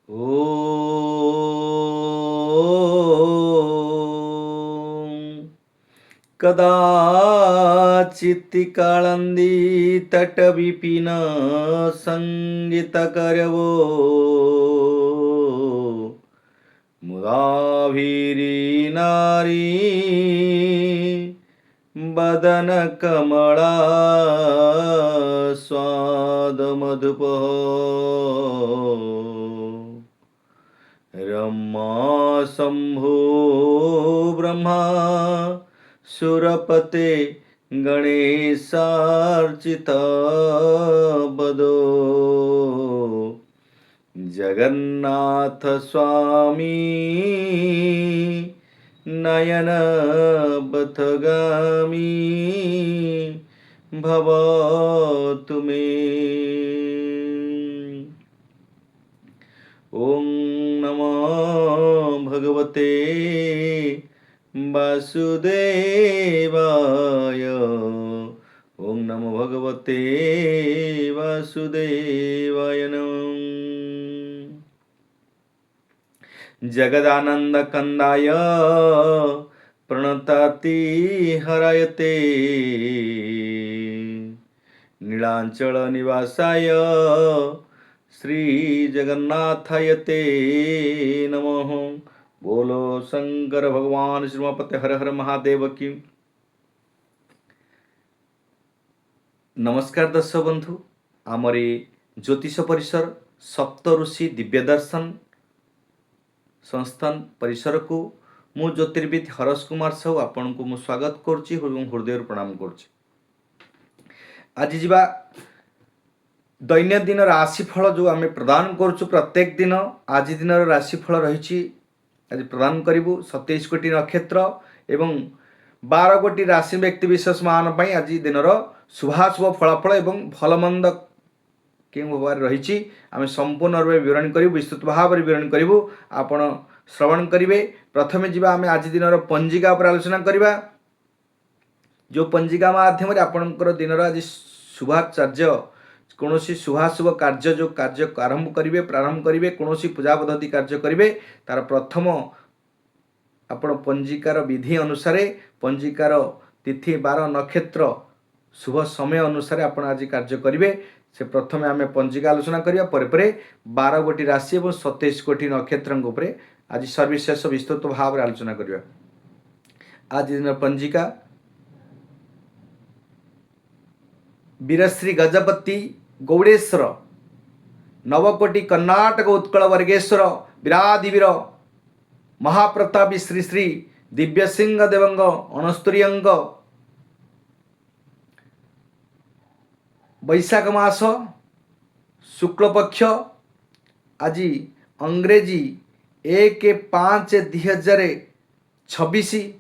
ॐ कदाचित् काळन्दी तटविपिन सङ्गीतकरवो मुदाभिरीनारी बदन कमला स्वाद मधुपः रमा शंभो ब्रह्मा सुरपते गणेशार्चिता बदो जगन्नाथ स्वामी नयन बथगामी भवतु मे। ओम नमो भगवते वासुदेवाय। ओम नमो भगवते वासुदेवाय नमः। जगदानंद कंदाय प्रणताति हरायते नीलांचल निवासाय श्री जगन्नाथाय ते नमः। बोलो शंकर भगवान श्रीमपते हर हर महादेव की। नमस्कार दर्शक बंधु, आमरी ज्योतिष परिसर सप्तऋषि दिव्य दर्शन संस्थान परिसर को मु ज्योतिर्विद हरस कुमार साहू आपण को मु स्वागत करुच्ची हृदय प्रणाम करुच्ची। आज जीवा दैनंदिन राशिफल जो आम प्रदान करुचु प्रत्येक दिन आज दिन राशिफल रही आज प्रदान करूँ 27 कोटी नक्षत्र एवं 12 कोटी राशि व्यक्ति विशेष मान आज दिन शुभाशुभ फलाफल एवं भलमंद क्यों भाव रही आम संपूर्ण रूप विवरण करूँ, विस्तृत भाव विवरण करूँ, आपण श्रवण करेंगे। प्रथम जीवा आम आज दिन पंजिका पर आलोचना करवा। जो पंजिका माध्यम आपणकर दिन आज शुभाचार्य कौन शुभाशुभ कार्य जो कार्य आरंभ करेंगे प्रारंभ करेंगे कौन पूजा पद्धति कार्य करेंगे तार प्रथम आपण पंजिकार विधि अनुसार पंजिकार तिथि 12 नक्षत्र शुभ समय अनुसार आपण आज कार्य करेंगे। से प्रथम आम पंजिका आलोचना करवा पर 12 कोटी राशि और 27 कोटी नक्षत्र आज सर्वशेष विस्तृत भाव आलोचना करवा। आज दिन पंजिका वीरश्री गजपति गौड़ेश्वर नवकोटी कर्नाटक उत्कल वर्गेश्वर विरादिवीर महाप्रतापी श्री श्री दिव्यसिंह देवंग अणस्तुरीयंग वैशाख मास शुक्लपक्ष आज अंग्रेजी 1/5/2026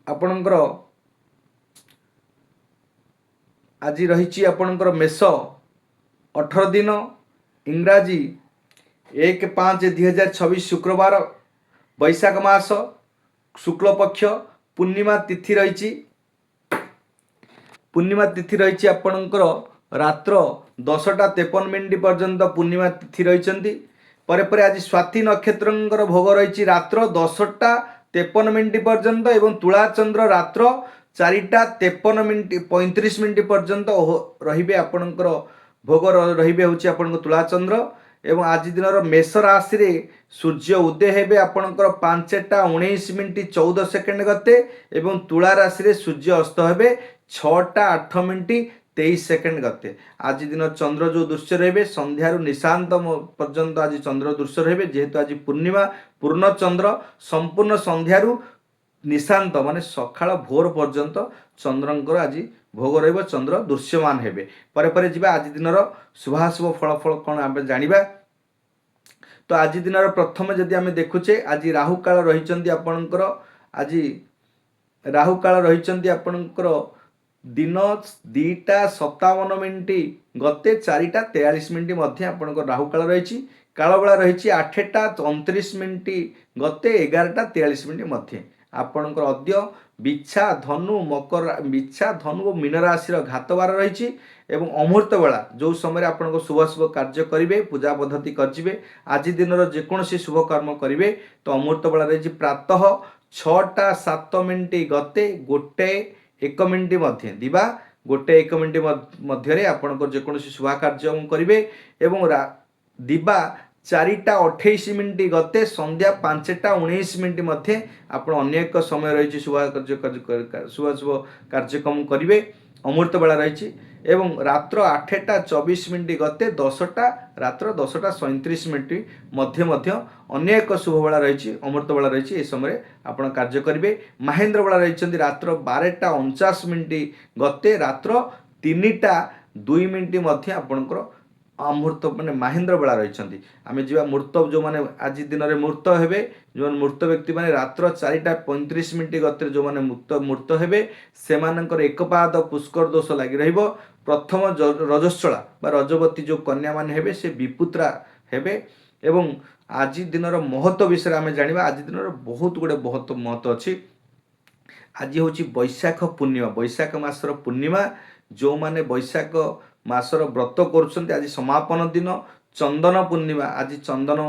आपणकर आज रही आपणकर मेष 18 दिन इंग्राजी 1/5/2026 शुक्रवार वैशाख मास शुक्लपक्ष पूर्णिमा तिथि रही। पूर्णिमा तिथि रही आपणकर रात्र 10:53 पर्यंत पूर्णिमा तिथि रही। पर आज स्वाति नक्षत्र भोग रही रात्र 10:53 पर्यंत एवं तुला चंद्र रात्र 4:53 पर्यंत रे आपणकर भोग रे हूँ तुला चंद्र। एवं आज दिन मेष राशि रे सूर्य उदय हेबे आपणकर 5:19 गते एवं तुला राशि रे सूर्य अस्त हेबे 6:08 गते। आज दिन चंद्र जो दृश्य रे संध्यारू निशांत पर्यंत आज चंद्र दृश्य रे जेहेतु आज पूर्णिमा पूर्ण चंद्र संपूर्ण संध्यारू निशांत माने सकाळ भोर पर्यंत चंद्रंकर आज भोग रहिब चंद्र दृश्यमान हेबे। पर जीवा आज दिन शुभाशुभ फलाफल कौन आम जानिबा। तो आज दिन प्रथम जदि आम देखुचे आज राहु काल रही आपणकर आज राहु काल रही आपणकर दिन 2:57 गते 4:43 मध्य आपणकर राहु काल रही। काल बेला रही 8:29 गते 11:43 मध्य। ଆପଣଙ୍କର ଅଦ୍ୟ ବିଛା ଧନୁ ମକର ବିଛା ଧନୁ ଓ ମୀନ ରାଶିର ଘାତବାର ରହିଛି ଏବଂ ଅମୃତ ବେଳା ଯେଉଁ ସମୟରେ ଆପଣଙ୍କ ଶୁଭ ଶୁଭ କାର୍ଯ୍ୟ କରିବେ ପୂଜା ପଦ୍ଧତି କରିବେ ଆଜି ଦିନର ଯେକୌଣସି ଶୁଭ କର୍ମ କରିବେ ତ ଅମୃତ ବେଳା ରହିଛି ପ୍ରାତଃ 6ଟା 7 ମିନିଟ୍ ଗତେ 1 ମିନିଟ୍ ମଧ୍ୟ ଦିବା 1 ମିନିଟ୍ ମଧ୍ୟରେ ଆପଣଙ୍କର ଯେକୌଣସି ଶୁଭ କାର୍ଯ୍ୟ କରିବେ ଏବଂ ଦିବା 4ଟା 28 ମିନିଟ୍ ଗତେ ସନ୍ଧ୍ୟା 5ଟା 19 ମିନିଟ୍ ମଧ୍ୟ ଆପଣ ଅନ୍ୟ ଏକ ସମୟ ରହିଛି ଶୁଭ କାର୍ଯ୍ୟକ୍ରମ କରିବେ ଅମୃତ ବେଳା ରହିଛି ଏବଂ ରାତ୍ର 8ଟା 24 ମିନିଟ୍ ଗତେ ରାତ୍ର 10ଟା 37 ମିନିଟ୍ ମଧ୍ୟ ଅନ୍ୟ ଏକ ଶୁଭ ବେଳା ରହିଛି ଅମୃତ ବେଳା ରହିଛି ଏ ସମୟରେ ଆପଣ କାର୍ଯ୍ୟ କରିବେ ମହେନ୍ଦ୍ର ବେଳା ରହିଛନ୍ତି ରାତ୍ର 12ଟା 49 ମିନିଟ୍ ଗତେ ରାତ୍ର 3ଟା 2 ମିନିଟ୍ ମଧ୍ୟ ଆପଣଙ୍କର ଅମୃତ ମାନେ ମହେନ୍ଦ୍ର ବେଳା ରହିଛନ୍ତି ଆମେ ଯିବା ମୂର୍ତ୍ତ ଯେଉଁମାନେ ଆଜି ଦିନରେ ମୂର୍ତ୍ତ ହେବେ ଯେଉଁମାନେ ମୂର୍ତ୍ତ ବ୍ୟକ୍ତିମାନେ ରାତ୍ର 4ଟା 35 ମିନିଟ୍ ଗତିରେ ଯେଉଁମାନେ ମୂର୍ତ୍ତ ହେବେ ସେମାନଙ୍କର ଏକପାଦ ପୁଷ୍କର ଦୋଷ ଲାଗି ରହିବ ପ୍ରଥମ ରଜସ୍ୱଳା ବା ରଜବତୀ ଯେଉଁ କନ୍ୟାମାନେ ହେବେ ସେ ବିପୁତ୍ରା ହେବେ ଏବଂ ଆଜି ଦିନର ମହତ୍ତ୍ୱ ବିଷୟରେ ଆମେ ଜାଣିବା ଆଜି ଦିନର ବହୁତ ଗୁଡ଼ିଏ ମହତ୍ତ୍ୱ ଅଛି ଆଜି ହେଉଛି ବୈଶାଖ ପୂର୍ଣ୍ଣିମା ବୈଶାଖ ମାସର ପୂର୍ଣ୍ଣିମା ଯେଉଁମାନେ ବୈଶାଖ ମାସର ବ୍ରତ କରୁଛନ୍ତି ଆଜି ସମାପନ ଦିନ ଚନ୍ଦନ ପୂର୍ଣ୍ଣିମା ଆଜି ଚନ୍ଦନ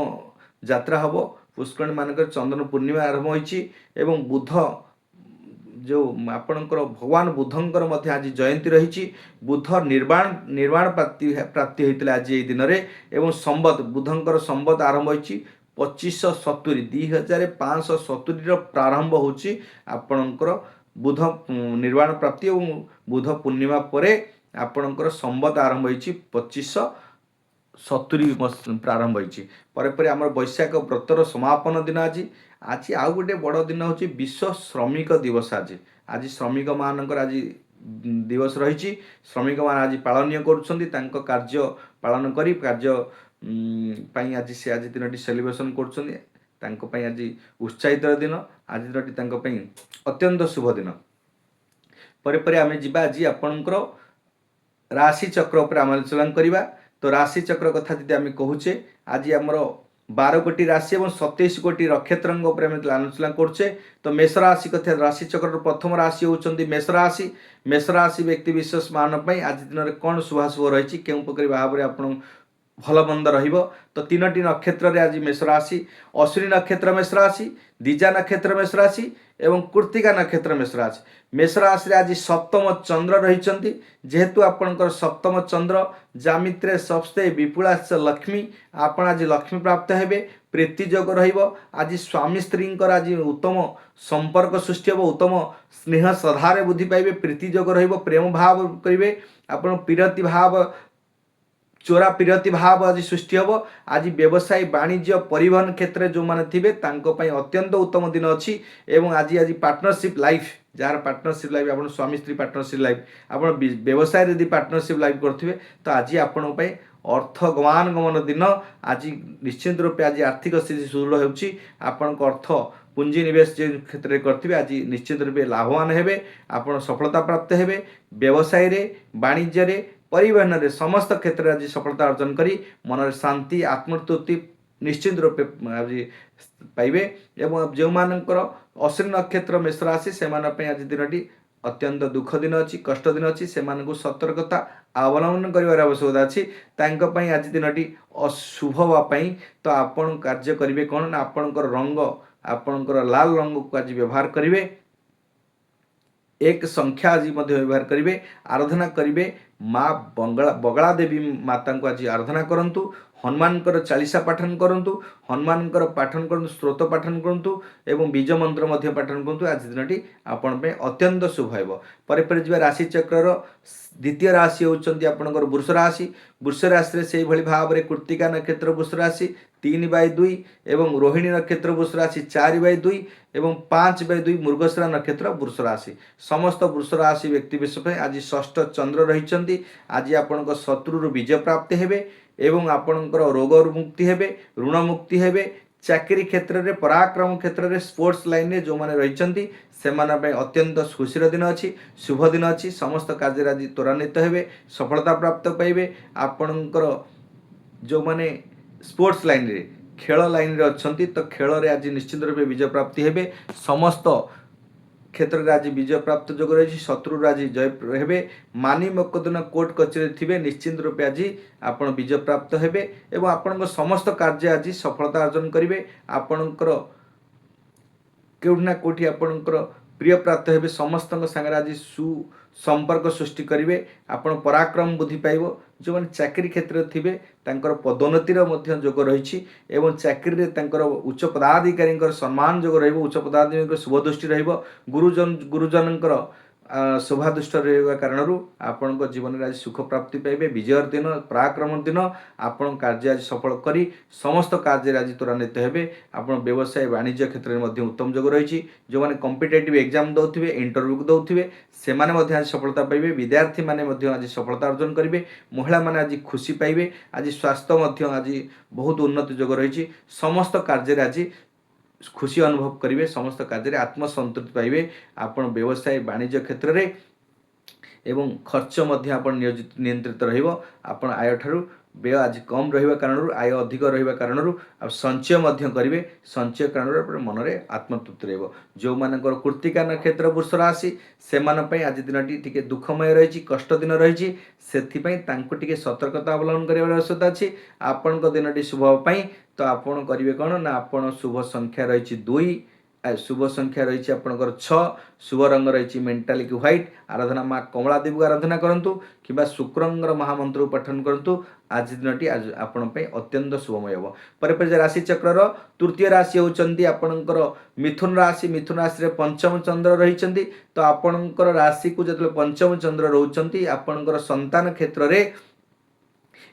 ଯାତ୍ରା ହେବ ପୁଷ୍କରିଣୀ ମାନଙ୍କରେ ଚନ୍ଦନ ପୂର୍ଣ୍ଣିମା ଆରମ୍ଭ ହୋଇଛି ଏବଂ ବୁଧ ଯେଉଁ ଆପଣଙ୍କର ଭଗବାନ ବୁଧଙ୍କର ମଧ୍ୟ ଆଜି ଜୟନ୍ତୀ ରହିଛି ବୁଧ ନିର୍ବାଣ ପ୍ରାପ୍ତି ହୋଇଥିଲା ଆଜି ଏହି ଦିନରେ ଏବଂ ସମ୍ବତ ବୁଧଙ୍କର ସମ୍ବତ ଆରମ୍ଭ ହୋଇଛି 2570 2570ର ପ୍ରାରମ୍ଭ ହେଉଛି ଆପଣଙ୍କର ବୁଧ ନିର୍ବାଣ ପ୍ରାପ୍ତି ଏବଂ ବୁଧ ପୂର୍ଣ୍ଣିମା ପରେ ଆପଣଙ୍କର ସମ୍ବତ ଆରମ୍ଭ ହୋଇଛି 2570 ପ୍ରାରମ୍ଭ ହୋଇଛି ପରେ ଆମର ବୈଶାଖ ବ୍ରତର ସମାପନ ଦିନ ଆଜି ଆଉ ଗୋଟେ ବଡ଼ ଦିନ ହେଉଛି ବିଶ୍ୱ ଶ୍ରମିକ ଦିବସ ଆଜି ଶ୍ରମିକମାନଙ୍କର ଆଜି ଦିବସ ରହିଛି ଶ୍ରମିକମାନେ ଆଜି ପାଳନୀୟ କରୁଛନ୍ତି ତାଙ୍କ କାର୍ଯ୍ୟ ପାଳନ କରି କାର୍ଯ୍ୟ ପାଇଁ ଆଜି ଦିନଟି ସେଲିବ୍ରେସନ୍ କରୁଛନ୍ତି ତାଙ୍କ ପାଇଁ ଆଜି ଉତ୍ସାହିତର ଦିନ ଆଜି ଦିନଟି ତାଙ୍କ ପାଇଁ ଅତ୍ୟନ୍ତ ଶୁଭ ଦିନ ପରେ ଆମେ ଯିବା ଆଜି ଆପଣଙ୍କର ରାଶି ଚକ୍ର ଉପରେ ଆଲୋଚନା କରିବା ତ ରାଶି ଚକ୍ର କଥା ଯଦି ଆମେ କହୁଛେ ଆଜି ଆମର 12 କୋଟି ରାଶି ଏବଂ 27 କୋଟି ନକ୍ଷତ୍ରଙ୍କ ଉପରେ ଆମେ ଆଲୋଚନା କରୁଛେ ତ ମେଷ ରାଶି କଥା ରାଶି ଚକ୍ରର ପ୍ରଥମ ରାଶି ହେଉଛନ୍ତି ମେଷ ରାଶି ବ୍ୟକ୍ତି ବିଶେଷ ମାନଙ୍କ ପାଇଁ ଆଜି ଦିନରେ କ'ଣ ଶୁଭାଶୁଭ ରହିଛି କେଉଁ ପ୍ରକାର ଭାବରେ ଆପଣ ଭଲ ମନ୍ଦ ରହିବ ତ 3ଟି ନକ୍ଷତ୍ରରେ ଆଜି ମେଷ ରାଶି ଅଶ୍ୱିନୀ ନକ୍ଷତ୍ର ମେଷ ରାଶି ଦ୍ୱିଜା ନକ୍ଷତ୍ର ମେଷ ରାଶି ଏବଂ କୃତ୍ତିକା ନକ୍ଷତ୍ର ମେଷ ରାଶିରେ ଆଜି ସପ୍ତମ ଚନ୍ଦ୍ର ରହିଛନ୍ତି ଯେହେତୁ ଆପଣଙ୍କର ସପ୍ତମ ଚନ୍ଦ୍ର ଜାମିତ୍ରେ ସପ୍ତେ ବିପୁଳାଶ୍ଚ ଲକ୍ଷ୍ମୀ ଆପଣ ଆଜି ଲକ୍ଷ୍ମୀ ପ୍ରାପ୍ତ ହେବେ ପ୍ରୀତି ଯୋଗ ରହିବ ଆଜି ସ୍ୱାମୀ ସ୍ତ୍ରୀଙ୍କର ଆଜି ଉତ୍ତମ ସମ୍ପର୍କ ସୃଷ୍ଟି ହେବ ଉତ୍ତମ ସ୍ନେହ ଶ୍ରଦ୍ଧାରେ ବୃଦ୍ଧି ପାଇବେ ପ୍ରୀତି ଯୋଗ ରହିବ ପ୍ରେମ ଭାବ କରିବେ ଆପଣ ପିରତି ଭାବ ଚୋରା ପିରତି ଭାବ ଆଜି ସୃଷ୍ଟି ହେବ ଆଜି ବ୍ୟବସାୟୀ ବାଣିଜ୍ୟ ପରିବହନ କ୍ଷେତ୍ରରେ ଯେଉଁମାନେ ଥିବେ ତାଙ୍କ ପାଇଁ ଅତ୍ୟନ୍ତ ଉତ୍ତମ ଦିନ ଅଛି ଏବଂ ଆଜି ପାର୍ଟନରସିପ୍ ଲାଇଫ୍ ଯାହାର ପାର୍ଟନରସିପ୍ ଲାଇଫ୍ ଆପଣ ସ୍ୱାମୀ ସ୍ତ୍ରୀ ପାର୍ଟନରସିପ୍ ଲାଇଫ୍ ଆପଣ ବ୍ୟବସାୟରେ ଯଦି ପାର୍ଟନରସିପ୍ ଲାଇଫ୍ କରୁଥିବେ ତ ଆଜି ଆପଣଙ୍କ ପାଇଁ ଅର୍ଥ ଗମନ ଦିନ ଆଜି ନିଶ୍ଚିତ ରୂପେ ଆଜି ଆର୍ଥିକ ସ୍ଥିତି ସୁଦୃଢ଼ ହେଉଛି ଆପଣଙ୍କ ଅର୍ଥ ପୁଞ୍ଜି ନିବେଶ ଯେଉଁ କ୍ଷେତ୍ରରେ କରିଥିବେ ଆଜି ନିଶ୍ଚିତ ରୂପେ ଲାଭବାନ ହେବେ ଆପଣ ସଫଳତା ପ୍ରାପ୍ତ ହେବେ ବ୍ୟବସାୟରେ ବାଣିଜ୍ୟରେ ପରିବହନରେ ସମସ୍ତ କ୍ଷେତ୍ରରେ ଆଜି ସଫଳତା ଅର୍ଜନ କରି ମନରେ ଶାନ୍ତି ଆତ୍ମତୃପ୍ତି ନିଶ୍ଚିତ ରୂପେ ଆଜି ପାଇବେ ଏବଂ ଯେଉଁମାନଙ୍କର ଅଶ୍ୱିନୀ ନକ୍ଷତ୍ର ମେଷ ରାଶି ସେମାନଙ୍କ ପାଇଁ ଆଜି ଦିନଟି ଅତ୍ୟନ୍ତ ଦୁଃଖ ଦିନ ଅଛି କଷ୍ଟ ଦିନ ଅଛି ସେମାନଙ୍କୁ ସତର୍କତା ଅବଲମ୍ବନ କରିବାର ଆବଶ୍ୟକତା ଅଛି ତାଙ୍କ ପାଇଁ ଆଜି ଦିନଟି ଅଶୁଭ ହେବା ପାଇଁ ତ ଆପଣ କାର୍ଯ୍ୟ କରିବେ କ'ଣ ନା ଆପଣଙ୍କର ରଙ୍ଗ ଆପଣଙ୍କର ଲାଲ ରଙ୍ଗକୁ ଆଜି ବ୍ୟବହାର କରିବେ ଏକ ସଂଖ୍ୟା ଆଜି ମଧ୍ୟ ବ୍ୟବହାର କରିବେ ଆରାଧନା କରିବେ ମା ବଗଳା ଦେବୀ ମାତାଙ୍କୁ ଆଜି ଆରାଧନା କରନ୍ତୁ ହନୁମାନଙ୍କର ଚାଳିଶା ପାଠନ କରନ୍ତୁ ହନୁମାନଙ୍କର ପାଠନ କରନ୍ତୁ ସ୍ତୋତ୍ର ପାଠନ କରନ୍ତୁ ଏବଂ ବୀଜ ମନ୍ତ୍ର ମଧ୍ୟ ପାଠନ କରନ୍ତୁ ଆଜି ଦିନଟି ଆପଣ ପାଇଁ ଅତ୍ୟନ୍ତ ଶୁଭ ହେବ ପରେ ଯିବା ରାଶି ଚକ୍ରର ଦ୍ୱିତୀୟ ରାଶି ହେଉଛନ୍ତି ଆପଣଙ୍କର ବୃଷ ରାଶିରେ ସେଇଭଳି ଭାବରେ କୃତ୍ତିକା ନକ୍ଷତ୍ର ବୃଷ ରାଶି 3/2 ଏବଂ ରୋହିଣୀ ନକ୍ଷତ୍ର ବୃଷ ରାଶି 4/2 ଏବଂ 5/2 ମୃଗଶିରା ନକ୍ଷତ୍ର ବୃଷ ରାଶି ସମସ୍ତ ବୃଷ ରାଶି ବ୍ୟକ୍ତି ବିଶେଷ ପାଇଁ ଆଜି ଷଷ୍ଠ ଚନ୍ଦ୍ର ରହିଛନ୍ତି ଆଜି ଆପଣଙ୍କ ଶତ୍ରୁରୁ ବିଜୟ ପ୍ରାପ୍ତି ହେବେ ଏବଂ ଆପଣଙ୍କର ରୋଗରୁ ମୁକ୍ତି ହେବେ ଋଣ ମୁକ୍ତି ହେବେ ଚାକିରି କ୍ଷେତ୍ରରେ ପରାକ୍ରମ କ୍ଷେତ୍ରରେ ସ୍ପୋର୍ଟସ୍ ଲାଇନରେ ଯେଉଁମାନେ ରହିଛନ୍ତି ସେମାନଙ୍କ ପାଇଁ ଅତ୍ୟନ୍ତ ଖୁସିର ଦିନ ଅଛି ଶୁଭ ଦିନ ଅଛି ସମସ୍ତ କାର୍ଯ୍ୟରେ ଆଜି ତ୍ୱରାନ୍ୱିତ ହେବେ ସଫଳତା ପ୍ରାପ୍ତ ପାଇବେ ଆପଣଙ୍କର ଯେଉଁମାନେ ସ୍ପୋର୍ଟସ୍ ଲାଇନରେ ଖେଳ ଲାଇନରେ ଅଛନ୍ତି ତ ଖେଳରେ ଆଜି ନିଶ୍ଚିତ ରୂପେ ବିଜୟ ପ୍ରାପ୍ତି ହେବେ ସମସ୍ତ क्षेत्र में आज विजय प्राप्त जोग रही शत्रु आज जय हेबे मानी मकदना कोर्ट कचेरी थे निश्चिंत रूपे आज आप विजय प्राप्त हेबे एवं आपण समस्त कार्य आज सफलता अर्जन करेंगे आपणकर केउठना कोठी आपणकर प्रिय प्राप्त हेबे समस्त सागर आज सुसंपर्क सृष्टि करेंगे आपण पराक्रम बुद्धि पाइब जो मैंने चाकरी क्षेत्र थे तांकर पदोन्नतिर जोग रही एवं चाकरी उच्च पदाधिकारी सम्मान जोग रही उच्च पदाधिकारी शुभ दृष्टि गुरुजनकर शोभा दुष्ट रहा कारण आपण जीवन में आज सुख प्राप्ति पाइबे विजयर दिन पराक्रम दिन आपण कार्य आज सफल करी समस्त कार्य आज त्वरान्वित हेबे आपण व्यवसाय वाणिज्य क्षेत्र में उत्तम जोग रही जो मैंने कॉम्पिटिटिव एग्जाम दौथे इंटरव्यू दौथे से आज सफलता पाइबे विद्यार्थी माने आज सफलता अर्जन करेंगे महिला माने आज खुशी पाइबे आज स्वास्थ्य आज बहुत उन्नति जोग रही समस्त कार्य आज खुशी अनुभव करेंगे समस्त कार्य आत्मसंतृप्ति पाइबे आपण व्यवसाय वाणिज्य क्षेत्र में एवं खर्च नियंत्रित रहा आय ठारू व्यय आज कम रहा कारण आय अधिक रहा कारण संचय करेंगे संचय कारण मन में आत्मतृप्ति रहा जो मानकर कृत्तिका नक्षत्र वृष राशि से आज दिन टी दुखमय रही कष्ट दिन रही से सतर्कता अवलम्बन कर आवश्यकता अच्छी आपण दिन शुभपाई तो आपण करेंगे कौन ना आपण शुभ संख्या रही 2 शुभ संख्या रही आपंकर 6 शुभ रंग रही मेंटालिक व्हाइट आराधना माँ कमला देवी को आराधना करूँ कि शुक्रंगर महामंत्र पठन करूँ आज दिन आज आपण अत्यंत शुभमय हम पर राशि चक्र तृतीय राशि होती आपणकर मिथुन राशि पंचम चंद्र रही तो आपणकर राशि को जो पंचम चंद्र रोचंती आपणकर संतान क्षेत्र में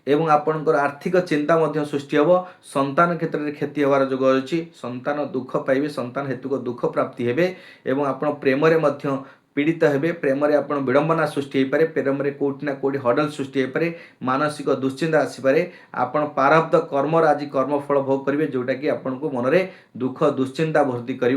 एवं आपणकर आर्थिक चिंता सृष्टि हम संतान क्षेत्र में क्षति होवार जोग अच्छी संतान दुख पाइबे संतान हेतु दुख प्राप्ति हेबे एवं आपण प्रेम में पीड़ित हेबे प्रेम में आप विडंबना सृष्टि हो पारे प्रेम में कोटि ना कोटि हडल सृष्टि हो पारे मानसिक दुश्चिंता आसीपे आपण प्रारब्ध कर्म आज कर्मफल भोग करेंगे जोटा कि आपण को मन में दुख दुश्चिंता भर्ती कर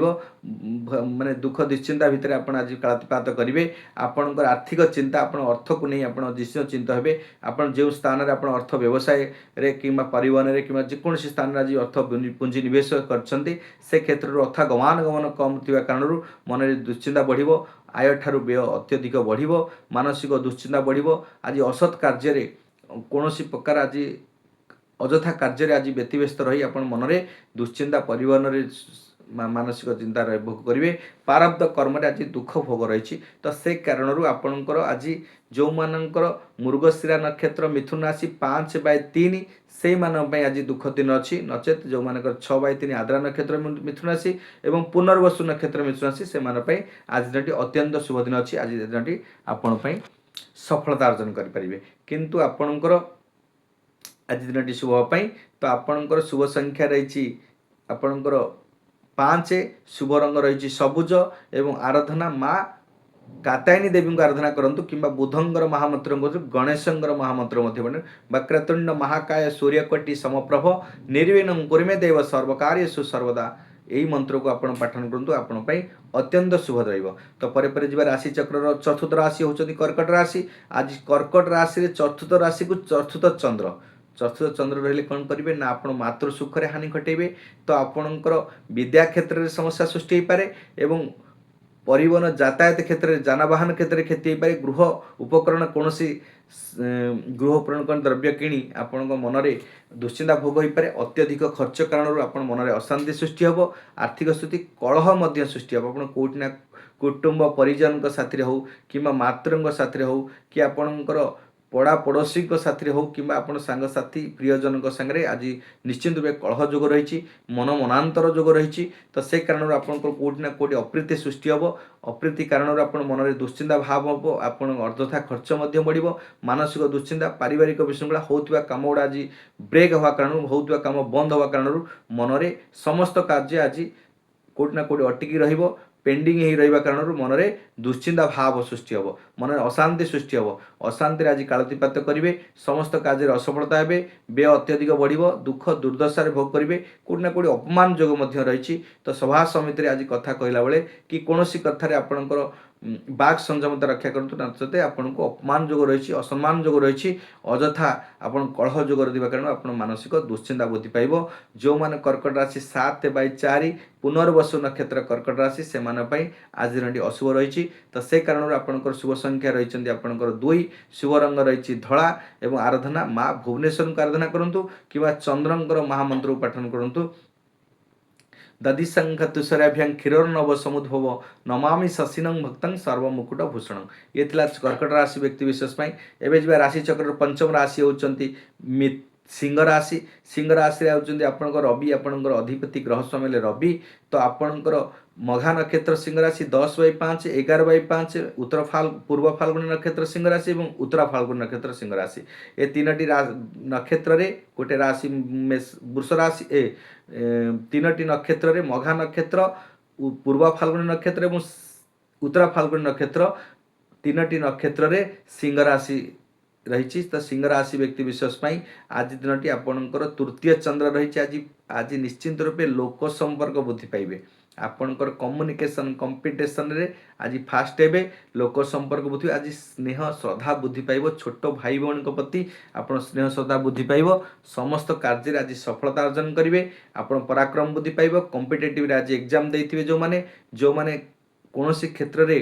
माने दुख दुश्चिंता भितर आप आज कालातिपात करेंगे आपणकर आर्थिक चिंता आप अर्थ को नहीं आप निश्चिंत हेबे आप जो स्थान में आप अर्थ व्यवसाय कि परिवहन में कि जेकोसी स्थान में आज अर्थ पुंजी निवेश कर क्षेत्र अर्थ गमन कम थी कारण मन में दुश्चिंता बढ़ आय ठारू व्यय अत्यधिक बढ़ मानसिक दुश्चिंता बढ़ आज असत कार्य कौन प्रकार आज अजथा कार्य आज व्यतिव्यस्त रही आप मन में दुश्चिंता परिवहन मानसिक चिंता भोग करेंगे प्रारब्ध कर्म आज दुख भोग रही तो से कारण आपणकर आज जो मानकर मृगशिरा नक्षत्र मिथुन राशि 5/3 से आज दुख दिन अच्छी नचेत जो मानकर 6/3 आद्रा नक्षत्र मिथुन राशि एवं पुनर्वसु नक्षत्र मिथुन राशि से आज दिन अत्यंत शुभ दिन अच्छी आज दिन आपण सफलता अर्जन करेंगे किंतु आपणकर आज दिन शुभ होपाई तो आपणकर शुभ संख्या रही आपणकर 5 शुभ रंग रही सबुज एवं आराधना माँ कात्यायनी देवी को आराधना करूँ कि बुधंगर महामंत्र गणेशंगर महामंत्र वक्रतुंड महाकाय सूर्यकोटि समप्रभ निर्विघ्नं कुरु मे देव सर्वकार्येषु सर्वदा यही मंत्र को आपण पाठन करूँ आपण अत्यंत शुभ रहिबो। तो परे जी राशि चक्र चतुर्थ राशि होती कर्कट राशि आज कर्कट राशि चतुर्थ राशि को चतुर्थ चंद्र रहिले कौन करेंगे ना आप मातृ सुखरे हानि घटेबे तो आपणकर विद्या क्षेत्र में समस्या सृष्टि हो पारे एवं परिवहन यातायात क्षेत्र में जानवाहन क्षेत्र में क्षति हो पारे गृह उपकरण कौन गृह उपकरण द्रव्य किणी आपण मन में दुश्चिंता भोग हो पारे अत्यधिक खर्च कारण आप मन में अशांति सृष्टि हम आर्थिक स्थिति कलह सृष्टि हम आप कोटि ना कुटुंब परिजन साथी हो कि मातृ साथी हो कि आपणकर पड़ा पड़ोशी साथी हो कि आप सांगसाथी प्रियजन सागर आज निश्चिंत रूप कलह जोग रही मन मनांतर जोग रही तो से कारण आपंकर कोटि ना कोटि अप्रीति सृष्टि हम अप्रीति कारण आप मन में दुश्चिंता भाव हम आप अर्धथा खर्च बढ़ मानसिक दुश्चिंता पारिवारिक विशृंखला होता काम गुड़ा आज ब्रेक हवा कारण होता काम बंद हवा कारण मन में समस्त कार्य आज कोटि ना कोटि अटकी रहिबो पेंडिंग ही रहा कारण मन में दुश्चिंता भाव सृष्टि हम मन में अशांति सृष्टि हम अशांति आज कालतिपात करेंगे समस्त कार्य असफलता हे व्यय अत्यधिक बढ़ दुख दुर्दशा भोग करेंगे कोटि ना कोटि अपमान जोग रही तो सभा समिति आज कथा कहला बेले कि कौन कथार आपणकर ବାକ୍ ସଂଯମତା ରକ୍ଷା କରନ୍ତୁ, ନଚେତ ଆପଣଙ୍କୁ ଅପମାନ ଯୋଗ ରହିଛି, ଅସମ୍ମାନ ଯୋଗ ରହିଛି, ଅଯଥା ଆପଣ କଳହ ଯୋଗ ରହିବା କାରଣ ଆପଣ ମାନସିକ ଦୁଶ୍ଚିନ୍ତା ବୃଦ୍ଧି ପାଇବ। ଯେଉଁମାନେ କର୍କଟ ରାଶି 7/4 ପୁନର୍ବସୁ ନକ୍ଷତ୍ର କର୍କଟ ରାଶି, ସେମାନଙ୍କ ପାଇଁ ଆଜି ଦିନଟି ଅଶୁଭ ରହିଛି। ତ ସେ କାରଣରୁ ଆପଣଙ୍କର ଶୁଭ ସଂଖ୍ୟା ରହିଛନ୍ତି ଆପଣଙ୍କର 2, ଶୁଭ ରଙ୍ଗ ରହିଛି ଧଳା ଏବଂ ଆରାଧନା ମା ଭୁବନେଶ୍ୱରଙ୍କୁ ଆରାଧନା କରନ୍ତୁ କିମ୍ବା ଚନ୍ଦ୍ରଙ୍କର ମହାମନ୍ତ୍ରକୁ ପାଠନ କରନ୍ତୁ। ଦଧିଶଙ୍ଖ ତୁଷାରାଭ୍ୟାଂ କ୍ଷୀରୋର୍ଣ୍ଣବ ସମୁଦ୍ଭବ ନମାମି ଶଶିନଂ ଭକ୍ତଂ ସର୍ବମୁକୁଟ ଭୂଷଣଂ। ଇଏ ଥିଲା କର୍କଟ ରାଶି ବ୍ୟକ୍ତି ବିଶେଷ ପାଇଁ। ଏବେ ଯିବା ରାଶି ଚକ୍ରର ପଞ୍ଚମ ରାଶି ହେଉଛନ୍ତି ସିଂହ ରାଶି। ସିଂହ ରାଶିରେ ହେଉଛନ୍ତି ଆପଣଙ୍କର ରବି, ଆପଣଙ୍କର ଅଧିପତି ଗ୍ରହ ସମୟରେ ରବି। ତ ଆପଣଙ୍କର ମଘା ନକ୍ଷତ୍ର ସିଂହ ରାଶି 10/5, 11/5, ପୂର୍ବ ଫାଲ୍ଗୁଣୀ ନକ୍ଷତ୍ର ସିଂହ ରାଶି ଏବଂ ଉତ୍ତରା ଫାଲ୍ଗୁଣୀ ନକ୍ଷତ୍ର ସିଂହ ରାଶି। ଏ ତିନୋଟି ନକ୍ଷତ୍ରରେ ଗୋଟେ ରାଶି ବୃଷ ରାଶି, ତିନୋଟି ନକ୍ଷତ୍ରରେ ମଘା ନକ୍ଷତ୍ର, ପୂର୍ବ ଫାଲ୍ଗୁଣୀ ନକ୍ଷତ୍ର ଏବଂ ଉତ୍ତରା ଫାଲ୍ଗୁଣୀ ନକ୍ଷତ୍ର, ତିନୋଟି ନକ୍ଷତ୍ରରେ ସିଂହ ରାଶି ରହିଛି। ତ ସିଂହ ରାଶି ବ୍ୟକ୍ତି ବିଶେଷ ପାଇଁ ଆଜି ଦିନଟି ଆପଣଙ୍କର ତୃତୀୟ ଚନ୍ଦ୍ର ରହିଛି। ଆଜି ନିଶ୍ଚିନ୍ତ ରୂପେ ଲୋକ ସମ୍ପର୍କ ବୃଦ୍ଧି ପାଇବେ। ଆପଣଙ୍କର କମ୍ୟୁନିକେସନ୍ କମ୍ପିଟିସନରେ ଆଜି ଫାଷ୍ଟ ହେବେ, ଲୋକ ସମ୍ପର୍କ ବୃଦ୍ଧି, ଆଜି ସ୍ନେହ ଶ୍ରଦ୍ଧା ବୃଦ୍ଧି ପାଇବ। ଛୋଟ ଭାଇ ଭଉଣୀଙ୍କ ପ୍ରତି ଆପଣ ସ୍ନେହ ଶ୍ରଦ୍ଧା ବୃଦ୍ଧି ପାଇବ। ସମସ୍ତ କାର୍ଯ୍ୟରେ ଆଜି ସଫଳତା ଅର୍ଜନ କରିବେ। ଆପଣ ପରାକ୍ରମ ବୃଦ୍ଧି ପାଇବ। କମ୍ପିଟେଟିଭରେ ଆଜି ଏକ୍ଜାମ୍ ଦେଇଥିବେ ଯେଉଁମାନେ କୌଣସି କ୍ଷେତ୍ରରେ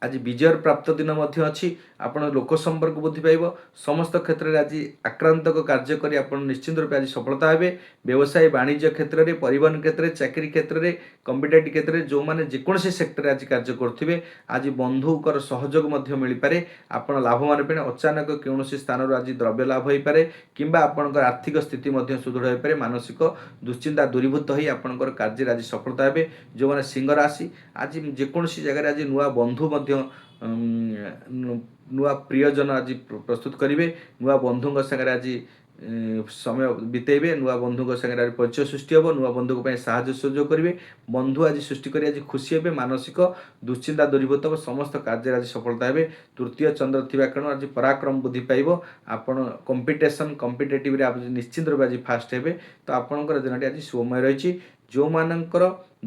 ଆଜି ବିଜୟର ପ୍ରାପ୍ତ ଦିନ ମଧ୍ୟ ଅଛି। ଆପଣ ଲୋକ ସମ୍ପର୍କ ବୃଦ୍ଧି ପାଇବ। ସମସ୍ତ କ୍ଷେତ୍ରରେ ଆଜି ଆକ୍ରାନ୍ତକ କାର୍ଯ୍ୟ କରି ଆପଣ ନିଶ୍ଚିନ୍ତ ରୂପେ ଆଜି ସଫଳତା ହେବେ। ବ୍ୟବସାୟ ବାଣିଜ୍ୟ କ୍ଷେତ୍ରରେ, ପରିବହନ କ୍ଷେତ୍ରରେ, ଚାକିରୀ କ୍ଷେତ୍ରରେ, କମ୍ପିଟେଟିଭ୍ କ୍ଷେତ୍ରରେ ଯେଉଁମାନେ ଯେକୌଣସି ସେକ୍ଟରରେ ଆଜି କାର୍ଯ୍ୟ କରୁଥିବେ, ଆଜି ବନ୍ଧୁଙ୍କର ସହଯୋଗ ମଧ୍ୟ ମିଳିପାରେ। ଆପଣ ଲାଭବାନ ହେବେ। ଅଚାନକ କୌଣସି ସ୍ଥାନରୁ ଆଜି ଦ୍ରବ୍ୟ ଲାଭ ହୋଇପାରେ କିମ୍ବା ଆପଣଙ୍କର ଆର୍ଥିକ ସ୍ଥିତି ମଧ୍ୟ ସୁଦୃଢ଼ ହୋଇପାରେ। ମାନସିକ ଦୁଶ୍ଚିନ୍ତା ଦୂରୀଭୂତ ହୋଇ ଆପଣଙ୍କର କାର୍ଯ୍ୟରେ ଆଜି ସଫଳତା ହେବେ। ଯେଉଁମାନେ ସିଂହ ରାଶି, ଆଜି ଯେକୌଣସି ଜାଗାରେ ଆଜି ନୂଆ ବନ୍ଧୁ ମଧ୍ୟ ନୂଆ ପ୍ରିୟଜନ ଆଜି ପ୍ରସ୍ତୁତ କରିବେ। ନୂଆ ବନ୍ଧୁଙ୍କ ସାଙ୍ଗରେ ଆଜି ସମୟ ବିତେଇବେ। ନୂଆ ବନ୍ଧୁଙ୍କ ସାଙ୍ଗରେ ଆଜି ପରିଚୟ ସୃଷ୍ଟି ହେବ। ନୂଆ ବନ୍ଧୁଙ୍କ ପାଇଁ ସାହାଯ୍ୟ ସହଯୋଗ କରିବେ। ବନ୍ଧୁ ଆଜି ସୃଷ୍ଟି କରି ଆଜି ଖୁସି ହେବେ। ମାନସିକ ଦୁଶ୍ଚିନ୍ତା ଦୂରୀଭୂତ ହେବ। ସମସ୍ତ କାର୍ଯ୍ୟରେ ଆଜି ସଫଳତା ହେବେ। ତୃତୀୟ ଚନ୍ଦ୍ର ଥିବା କାରଣ ଆଜି ପରାକ୍ରମ ବୃଦ୍ଧି ପାଇବ। ଆପଣ କମ୍ପିଟେଟିଭରେ ନିଶ୍ଚିନ୍ତ ରୂପେ ଆଜି ଫାଷ୍ଟ ହେବେ। ତ ଆପଣଙ୍କର ଦିନଟି ଆଜି ଶୁଭମୟ ରହିଛି। ଯେଉଁମାନଙ୍କର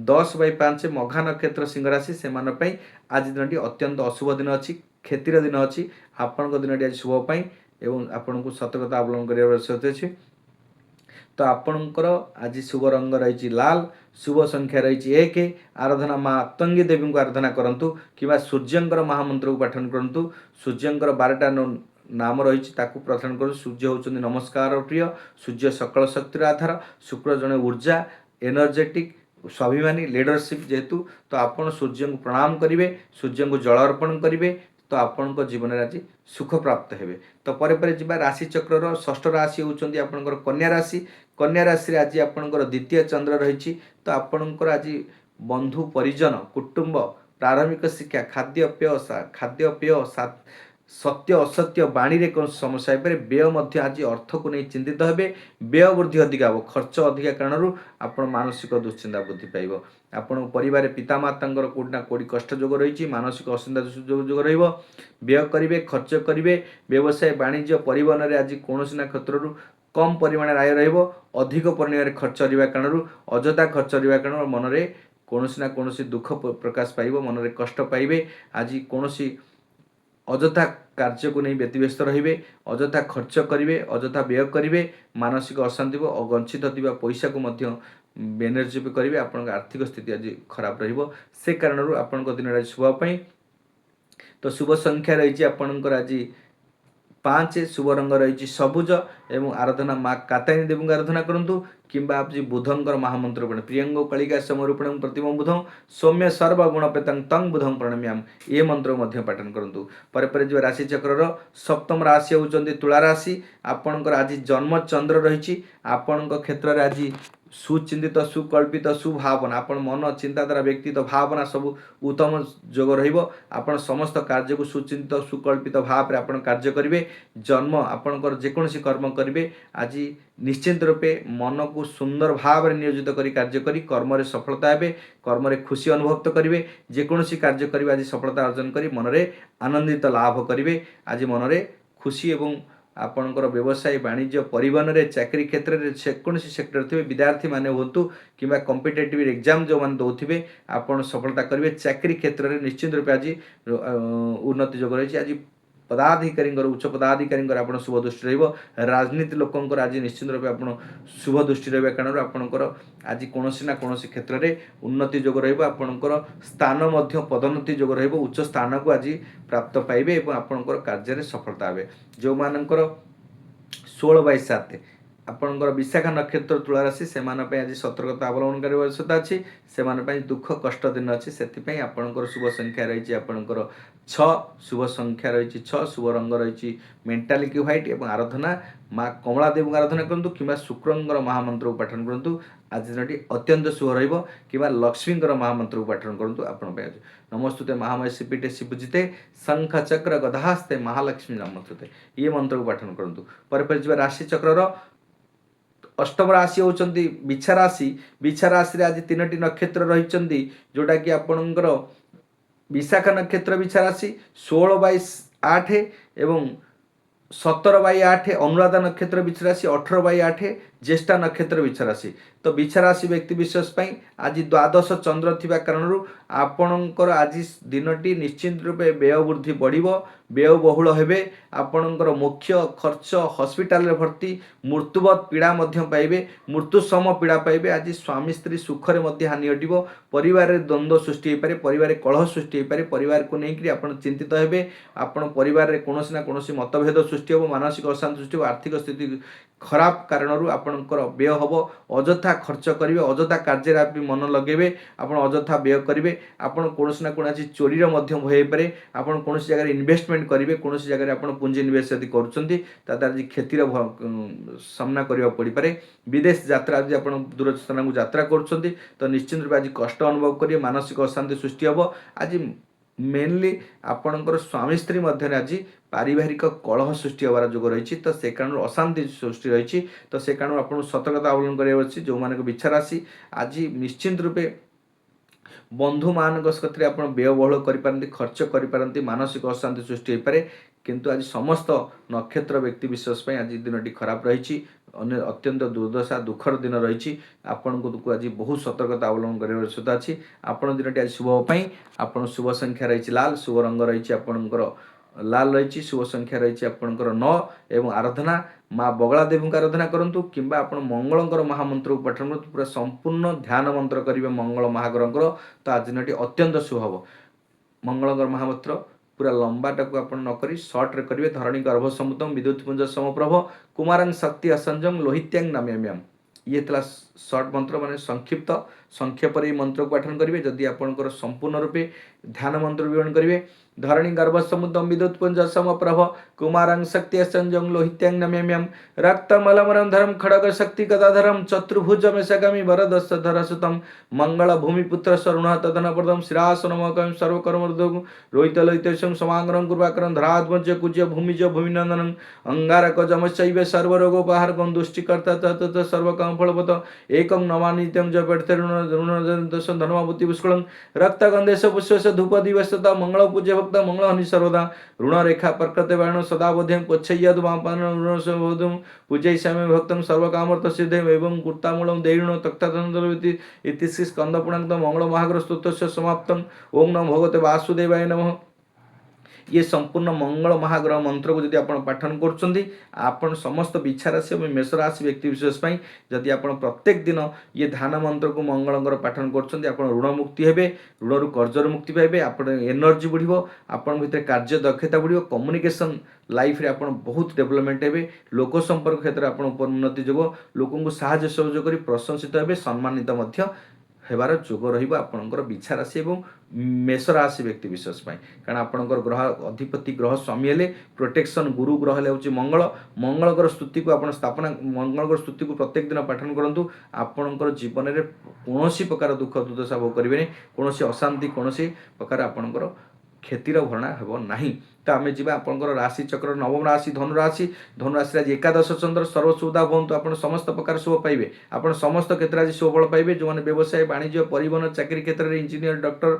10/5 ମଘା ନକ୍ଷତ୍ର ସିଂହ ରାଶି, ସେମାନଙ୍କ ପାଇଁ ଆଜି ଦିନଟି ଅତ୍ୟନ୍ତ ଅଶୁଭ ଦିନ ଅଛି, କ୍ଷତିର ଦିନ ଅଛି। ଆପଣଙ୍କ ଦିନଟି ଆଜି ଶୁଭ ପାଇଁ ଏବଂ ଆପଣଙ୍କୁ ସତର୍କତା ଅବଲମ୍ବନ କରିବାର ଆବଶ୍ୟକତା ଅଛି। ତ ଆପଣଙ୍କର ଆଜି ଶୁଭ ରଙ୍ଗ ରହିଛି ଲାଲ, ଶୁଭ ସଂଖ୍ୟା ରହିଛି 1। ଆରାଧନା ମା ଆତଙ୍ଗୀ ଦେବୀଙ୍କୁ ଆରାଧନା କରନ୍ତୁ କିମ୍ବା ସୂର୍ଯ୍ୟଙ୍କର ମହାମନ୍ତ୍ରକୁ ପାଠନ କରନ୍ତୁ। ସୂର୍ଯ୍ୟଙ୍କର 12ଟା ନାମ ରହିଛି, ତାକୁ ପ୍ରାର୍ଥନା କରନ୍ତୁ। ସୂର୍ଯ୍ୟ ହେଉଛନ୍ତି ନମସ୍କାର ପ୍ରିୟ, ସୂର୍ଯ୍ୟ ସକଳ ଶକ୍ତିର ଆଧାର, ଶୁକ୍ର ଜଣେ ଉର୍ଜା, ଏନର୍ଜେଟିକ୍, ସ୍ୱାଭିମାନୀ, ଲିଡରସିପ୍ ଯେହେତୁ, ତ ଆପଣ ସୂର୍ଯ୍ୟଙ୍କୁ ପ୍ରଣାମ କରିବେ, ସୂର୍ଯ୍ୟଙ୍କୁ ଜଳ ଅର୍ପଣ କରିବେ। ତ ଆପଣଙ୍କ ଜୀବନରେ ଆଜି ସୁଖ ପ୍ରାପ୍ତ ହେବେ। ତ ପରେ ଯିବା ରାଶି ଚକ୍ରର ଷଷ୍ଠ ରାଶି ହେଉଛନ୍ତି ଆପଣଙ୍କର କନ୍ୟା ରାଶି। କନ୍ୟା ରାଶିରେ ଆଜି ଆପଣଙ୍କର ଦ୍ୱିତୀୟ ଚନ୍ଦ୍ର ରହିଛି। ତ ଆପଣଙ୍କର ଆଜି ବନ୍ଧୁ ପରିଜନ, କୁଟୁମ୍ବ, ପ୍ରାରମ୍ଭିକ ଶିକ୍ଷା, ଖାଦ୍ୟପେୟ, ସତ୍ୟ ଅସତ୍ୟ ବାଣୀରେ କୌଣସି ସମସ୍ୟା ହେଇପାରେ। ବ୍ୟୟ ମଧ୍ୟ ଆଜି ଅର୍ଥକୁ ନେଇ ଚିନ୍ତିତ ହେବେ। ବ୍ୟୟ ବୃଦ୍ଧି ଅଧିକା ହେବ। ଖର୍ଚ୍ଚ ଅଧିକା କାରଣରୁ ଆପଣ ମାନସିକ ଦୁଶ୍ଚିନ୍ତା ବୃଦ୍ଧି ପାଇବ। ଆପଣଙ୍କ ପରିବାରରେ ପିତାମାତାଙ୍କର କେଉଁଠି ନା କେଉଁଠି କଷ୍ଟ ଯୋଗ ରହିଛି, ମାନସିକ ଅସୁବିଧା ଯୋଗ ରହିବ। ବ୍ୟୟ କରିବେ, ଖର୍ଚ୍ଚ କରିବେ। ବ୍ୟବସାୟ ବାଣିଜ୍ୟ ପରିବହନରେ ଆଜି କୌଣସି ନା କ୍ଷେତ୍ରରୁ କମ୍ ପରିମାଣରେ ଆୟ ରହିବ। ଅଧିକ ପରିମାଣରେ ଖର୍ଚ୍ଚ କରିବା କାରଣରୁ, ଅଯଥା ଖର୍ଚ୍ଚ କରିବା କାରଣରୁ ମନରେ କୌଣସି ନା କୌଣସି ଦୁଃଖ ପ୍ରକାଶ ପାଇବ, ମନରେ କଷ୍ଟ ପାଇବେ। ଆଜି କୌଣସି ଅଯଥା କାର୍ଯ୍ୟକୁ ନେଇ ବ୍ୟତିବ୍ୟସ୍ତ ରହିବେ, ଅଯଥା ଖର୍ଚ୍ଚ କରିବେ, ଅଯଥା ବ୍ୟୟ କରିବେ। ମାନସିକ ଅଶାନ୍ତି ହେବ। ଅଗଞ୍ଚିତ ଥିବା ପଇସାକୁ ମଧ୍ୟ ବେନର୍ଜିପ୍ କରିବେ। ଆପଣଙ୍କ ଆର୍ଥିକ ସ୍ଥିତି ଆଜି ଖରାପ ରହିବ। ସେ କାରଣରୁ ଆପଣଙ୍କ ଦିନଟା ଆଜି ଶୁଭ ପାଇଁ। ତ ଶୁଭ ସଂଖ୍ୟା ରହିଛି ଆପଣଙ୍କର ଆଜି 5, ଶୁଭ ରଙ୍ଗ ରହିଛି ସବୁଜ ଏବଂ ଆରାଧନା ମା କାତ୍ୟାୟନୀ ଦେବୀଙ୍କୁ ଆରାଧନା କରନ୍ତୁ କିମ୍ବା ଆଜି ବୁଧଙ୍କର ମହାମନ୍ତ୍ର ପଢ଼େ। ପ୍ରିୟଙ୍ଗ କଳିକା ସମରୂପଣଂ ପ୍ରତିମଂ ବୁଧଂ ସୌମ୍ୟ ସର୍ବଗୁଣପେତଂ ତଂ ବୁଧଂ ପ୍ରଣମ୍ୟାମ୍, ଏ ମନ୍ତ୍ରକୁ ମଧ୍ୟ ପାଠନ କରନ୍ତୁ। ପରେ ଯିବା ରାଶି ଚକ୍ରର ସପ୍ତମ ରାଶି ହେଉଛନ୍ତି ତୁଳା ରାଶି। ଆପଣଙ୍କର ଆଜି ଜନ୍ମ ଚନ୍ଦ୍ର ରହିଛି। ଆପଣଙ୍କ କ୍ଷେତ୍ରରେ ଆଜି ସୁଚିନ୍ତିତ, ସୁକଳ୍ପିତ, ସୁଭାବନା, ଆପଣ ମନ, ଚିନ୍ତାଧାରା, ବ୍ୟକ୍ତିତ୍ୱ, ଭାବନା ସବୁ ଉତ୍ତମ ଯୋଗ ରହିବ। ଆପଣ ସମସ୍ତ କାର୍ଯ୍ୟକୁ ସୁଚିନ୍ତିତ, ସୁକଳ୍ପିତ ଭାବରେ ଆପଣ କାର୍ଯ୍ୟ କରିବେ। ଆପଣଙ୍କର ଯେକୌଣସି କର୍ମ କରିବେ ଆଜି ନିଶ୍ଚିନ୍ତ ରୂପେ ମନକୁ ସୁନ୍ଦର ଭାବରେ ନିୟୋଜିତ କରି କାର୍ଯ୍ୟ କରି କର୍ମରେ ସଫଳତା ହେବେ। କର୍ମରେ ଖୁସି ଅନୁଭବ କରିବେ। ଯେକୌଣସି କାର୍ଯ୍ୟ କରିବେ ଆଜି ସଫଳତା ଅର୍ଜନ କରି ମନରେ ଆନନ୍ଦିତ ଲାଭ କରିବେ। ଆଜି ମନରେ ଖୁସି ଏବଂ आपणकर व्यवसाय वाणिज्य परिवहन रे चाकरी क्षेत्र में जेकोसी सेक्टर थे विद्यार्थी माने होतु कि कॉम्पिटिटिव एग्जाम जो मैंने दौथे आपड़ सफलता करेंगे चाकरी क्षेत्र में निश्चित रूप आज उन्नति जोग रही आज पदाधिकारी उच्च पदाधिकारी आप शुभ दृष्टि राजनीति लोकंर आज निश्चित रूप आप शुभ दृष्टि रहा कारण आपणकर आज कौन ना कौन क्षेत्र में उन्नति जोग रहा स्थान पदोन्नति जोग उच्च स्थान को आज प्राप्त पाइबे और आपणकर कार्य सफलता हे जो मानकर 16/7 आपणकर विशाखा नक्षत्र तुला राशि से आज सतर्कता अवलंबन कर आवश्यकता अच्छी से दुख कष्ट दिन अच्छी से आपणकर शुभ संख्या रही आपणकर 6 शुभ संख्या रही 6 शुभ रंग रही मेंटालिटी व्हाइट और आराधना माँ कमला देवी आराधना करूँ कि शुक्रंर महामंत्र को पाठन करूँ आज दिन अत्यंत शुभ रही लक्ष्मी महामंत्र को पाठन करूँ आपण नमस्तुते महामहिषी पीठे शिवजिते शंख चक्र गदास्ते महालक्ष्मी नमस्तुते ये मंत्र को पाठन करूँ पर राशि चक्र अष्टम राशि होती बिछा राशि आज 3टी नक्षत्र रही जोटा कि आपणकर विशाखा नक्षत्र बिछा राशि 16/8 एवं 17/8 अनुराधा नक्षत्र बिछा राशि 18/8 ज्येष्ठा नक्षत्र बिछा राशि तो बिछा राशि व्यक्ति विशेष आज द्वादश चंद्र थिबा कारणरू आपणकर आज दिनटी निश्चित रूपे व्यय वृद्धि बढ़िबो व्यय बहुल हेबे आपणकर मुख्य खर्च हॉस्पिटल रे भर्ती मृत्युवत पीड़ा मध्य पाइबे मृत्यु सम पीड़ा पाइबे आज स्वामी स्त्री सुख रे मध्य हानि हटिबो परिवार रे द्वंद्व सृष्टि हेपारे परिवार रे कलह सृष्टि हेपारे परिवार को नेकरी आपण चिंतित हेबे आपण परिवार रे कोनोसी ना कोनोसी मतभेद सृष्टि हो मानसिक अशांति सृष्टि हो आर्थिक स्थिति खराब कारणरू आपणकर व्यय हम अजथा खर्च करेंगे अजथा कार्य मन लगे आप अजथा व्यय करेंगे आपड़ कौन ना कौन चोरीर भय पारे आप कौन जगह इन्वेस्टमेंट करेंगे कौन जगह आप पुंजी निवेश यदि कर आज क्षतिर सामना करने पड़ पारे विदेश यात्रा आज आप दूर स्थान को यात्रा कर तो निश्चित रूप आज कष्ट अनुभव करेंगे मानसिक अशांति सृष्टि हम आज मेनली आपणकर स्वामी स्त्री मध्य आज पारिवारिक कलह सृष्टि होवार जोग रही तो से कारण अशांति सृष्टि रही तो से कारण आप सतर्कता अवलंबन करार जो मानक बिछा राशि आज निश्चित रूपे बंधु मान क्षत्र आप व्यय बहुल कर खर्च कर मानसिक अशांति सृष्टि हो पारे किंतु आज समस्त नक्षत्र व्यक्ति विशेष आज दिन खराब रही अत्यंत दुर्दशा दुखर दिन रही आपण को आज बहुत सतर्कता अवलंबन कर आवश्यकता अच्छी आपण दिन आज शुभ होपाई आपण शुभ संख्या रही लाल शुभ रंग रही आपणकर लाल रही शुभ संख्या रही आपणकर 9 एवं आराधना माँ बगला देवी आराधना करूँ कि मंगलंकर महामंत्र को पाठन करूँ पूरा संपूर्ण ध्यान मंत्र करेंगे मंगल महाग्रहंकर तो आज दिन अत्यंत शुभ हम मंगलंकर महामंत्र पूरा लंबाटा को आप नक सर्ट रे करेंगे धरणी गर्भ समुद्रम विद्युत पुंज समप्रभ कुमारं शक्ति असंजम लोहित्यांग नाम्याम्यम ये थला सर्ट मंत्र माने संक्षिप्त संक्षेप मंत्र को पाठन करेंगे जदि आपंकर संपूर्ण रूपे ध्यान मंत्र विवरण करेंगे धरणी गर्भ समुद्रम विद्युत पुंज समप्रभ कुमारं शक्ति संजं लोहित्यांग नम्यम्यम रक्तमलमरं धरम खड़ग शक्ति गदाधरम चतुर्भुज मेषगामी वरदस्तर सुतम मंगल भूमिपुत्र सरुण तदनप्रदम शिरासनमकं सर्वकर्मर्दं रोहित लोहितेशं समाग्रं कुर्वाकरं धराध्वज कुज्य भूमिज भूमिनंदनं अंगारक जमश्चैव सर्वरोगोपहार दुष्टिकर्ता तत सर्वकाम फलवत एकं नमानित्यं जपर्थरुण धर्मभूति पुष्कलं रक्तगंधेश पुष्पश धूप दिवसता मंगल पूज्य भक्त मंगल हनि सर्वदा ऋण रेखा प्रकृति बाण सदा बोध्यं पच्छय्यद वामपान ऋण बोधं पूजय श्यामे भक्तं सर्वकामर्थ सिद्धे एवं कुर्तामूलं देहिण तक्तादंदलविति इति स्कंद पुणांक मंगल महाग्र स्तोत्रस्य समाप्तं ओम नमो भगवते वासुदेवाय नमः ये संपूर्ण मंगल महाग्रह मंत्र को जदि आप पाठन कर समस्त बिछा राशि और मेष राशि व्यक्ति विशेष जदि आप प्रत्येक दिन ये ध्यान मंत्र को मंगलंकर पाठन कर ऋण मुक्ति हे ऋण रु कर्जर मुक्ति पाइबे आप एनर्जी बढ़ो आप कार्य दक्षता बढ़ो कम्युनिकेशन लाइफ रे आप बहुत डेवलपमेंट हे लोक संपर्क क्षेत्र में आप उन्नति जोग लोक साहाय्य सहयोग कर प्रशंसित हे सम्मानित हेबार जोग रहिबो आपणकर बिछा राशि और मेष राशि व्यक्ति विशेष कारण आपणकर ग्रह अधिपति ग्रह स्वामी हेले प्रोटेक्शन गुरु ग्रह हेले मंगल मंगलकर स्तुति को आप स्थापना मंगलकर स्तुति को प्रत्येक दिन पाठन करूँ आपणकर जीवन में कौन प्रकार दुख दुर्दशा भोग करेंगे कौन अशांति कौन प्रकार आपणकर क्षतिर भरणा हेब नहीं तो आम जी आपंकर राशि चक्र नवम राशि धनुराशि आज एकादश चंद्र सर्वसुविधा भवंतु आप समस्त प्रकार शुभ पाइबे आप समस्त क्षेत्र आज शुभ फल पाइबे जो मैंने व्यवसाय वाणिज्य परिवहन चाकरी क्षेत्र में इंजीनियर डॉक्टर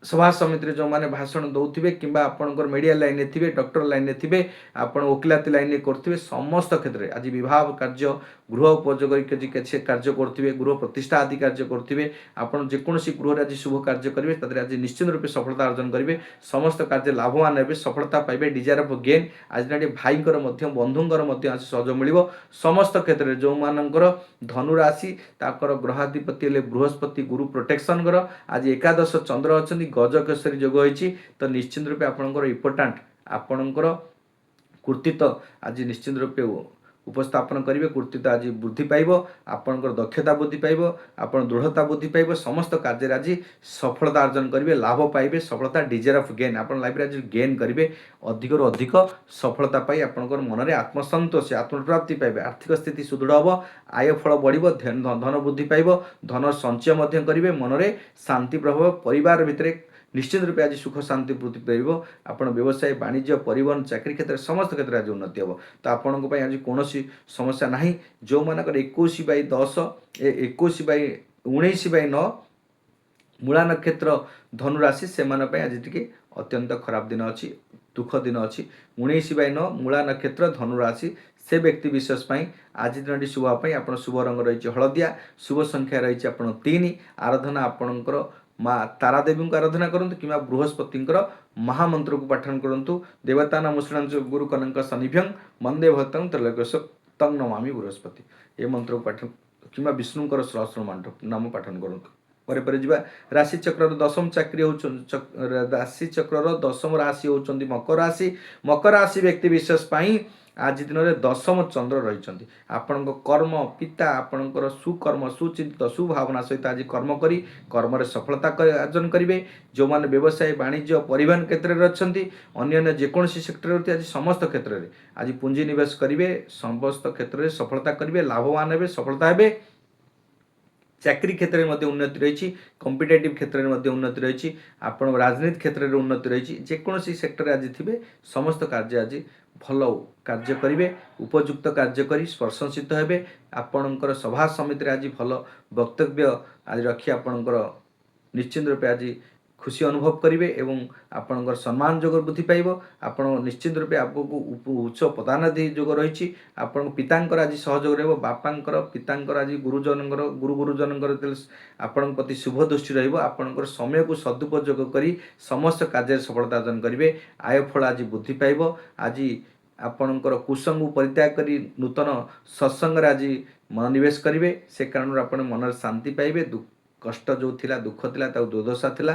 सभा समिति जो मैंने भाषण दौथे कि आपंकर मीडिया लाइन में थे डॉक्टर लाइन में थे आप वकिलाती लाइन में करुवे समस्त क्षेत्र में आज विवाह कार्य गृह उपयोग किसी कार्य करुवे गृह प्रतिष्ठा आदि कार्य करुवे आपड़ जेकोसी गृह आज शुभ कार्य करेंगे तादर आज निश्चित रूप सफलता अर्जन करेंगे समस्त कार्य लाभवान हे सफलता पाइबे डिजायर ऑफ गेन आज भाई बंधुंर आज सहयोग मिल समस्त क्षेत्र में जो मानकर धनु राशि ताकर ग्रहाधिपति हेले बृहस्पति गुरु प्रोटेक्शन कर आज एकादश चंद्र अच्छा गजकेशरी जोग होती तो निश्चित रूपे आपंकर इम्पोर्टाट आपणकर कृतित्व आज निश्चित रूपे उपस्थापन करेंगे कृतित्व आज वृद्धि पाइब आपणकर दक्षता वृद्धि पाइब आप दृढ़ता वृद्धि पाइब समस्त कार्य आज सफलता अर्जन करेंगे लाभ पाइबे सफलता डिजायर ऑफ गेन आप लाइफ आज गेन करेंगे अधिक अधिक सफलता पाई आपंकर मन में आत्मसंतोष आत्मप्राप्ति पाइबे आर्थिक स्थिति सुदृढ़ हम आय फल बढ़ धन वृद्धि पाइब धन संचय करेंगे मन में शांति प्रभाव परिवार भितर निश्चित रूपे आज सुख शांति वृद्धि पाइब आप व्यवसाय वाणिज्य परिवहन चाकरी क्षेत्र समस्त क्षेत्र आज उन्नति हम तो आपण आज कौन समस्या ना जो मानकर 21/10 21/19/9 मूला नक्षत्र धनुराशि से आज टी अत्यंत खराब दिन अच्छी दुख दिन अच्छी 19/9 मूला नक्षत्र धनुराशि से व्यक्ति विशेष आज दिन शुभ आप शुभ रंग रही हलदिया शुभ संख्या रही आप 3 आराधना आपणकर माँ तारादेवी को आराधना करूँ कि बृहस्पति महामंत्र को पाठन करूँ देवता नाम गुरु कनक सन्निभ्यं मंदे भक्तं त्रैलोक्यश तं नमामि बृहस्पति ये मंत्र को पाठन कि विष्णुकर सहस्र नाम पाठन करूँ पर राशि चक्र दशम चाकरी हो राशि चक्र दशम राशि होती मकर राशि व्यक्ति विशेष आज दिन में दशम चंद्र रही आपण कर्म पिता आपणकर सुकर्म सुचिंतित सुभावना सहित आज कर्म करी कर्म सफलता अर्जन करेंगे जो मैंने व्यवसाय वाणिज्य परिवहन क्षेत्र में अच्छा अन्य जेकोसी सेक्टर आज समस्त क्षेत्र में आज पुंजी निवेश करेंगे समस्त क्षेत्र में सफलता करेंगे लाभवान हे सफलता हे चाकरी क्षेत्र में उन्नति रही कॉम्पिटेटिव क्षेत्र में उन्नति रही आप राजनीति क्षेत्र में उन्नति रही जेकोसी सेक्टर आज थे समस्त कार्य आज भल कार्य करेंगे उपयुक्त कार्य कर प्रशंसित हेबे आपणकर सभा समिति आज भल वक्तव्य आज रखी आपणकर निश्चित रूपे आज खुशी अनुभव करेंगे एवं आपणकर सम्मान जोग वृद्धि पाइब आप निश्चित रूपे आपको उच्च पदानधि जोग रही आप पितांकर आज सहयोग रहा बापांकर पितांकर आज गुरुजनकर गुरुजनकर आपण प्रति शुभ दृष्टि रहा समय को सदुपयोग कर समस्त कार्य सफलता अर्जन करेंगे आय फल आज वृद्धि पाइब आज आपणकर कुसंग परित्याग कर नूतन सत्संग आज मनोनिवेश करेंगे से कारण आप मन शांति पाइबे कष्ट जो थिला दुख थिला दुर्दशा थिला